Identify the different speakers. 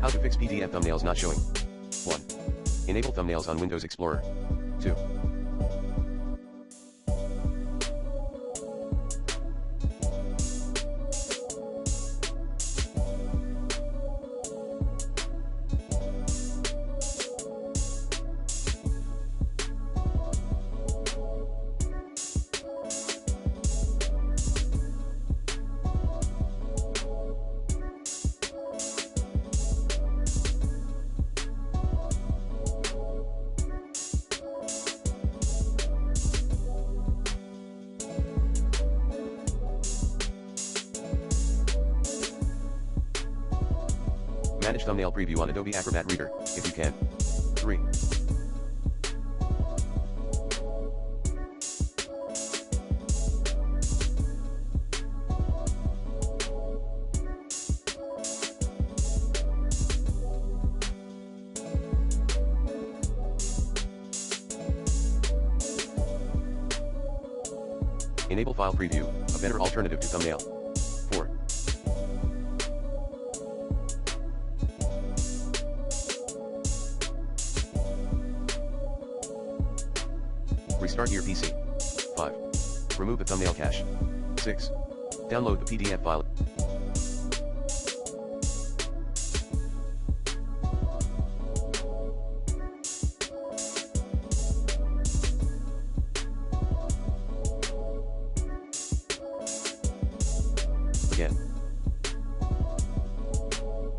Speaker 1: How to fix PDF thumbnails not showing. 1. Enable thumbnails on Windows Explorer. 2. Manage thumbnail preview on Adobe Acrobat Reader, if you can. 3. Enable file preview, a better alternative to thumbnail. 4. Restart your PC. 5. Remove the thumbnail cache. 6. Download the PDF file. Again.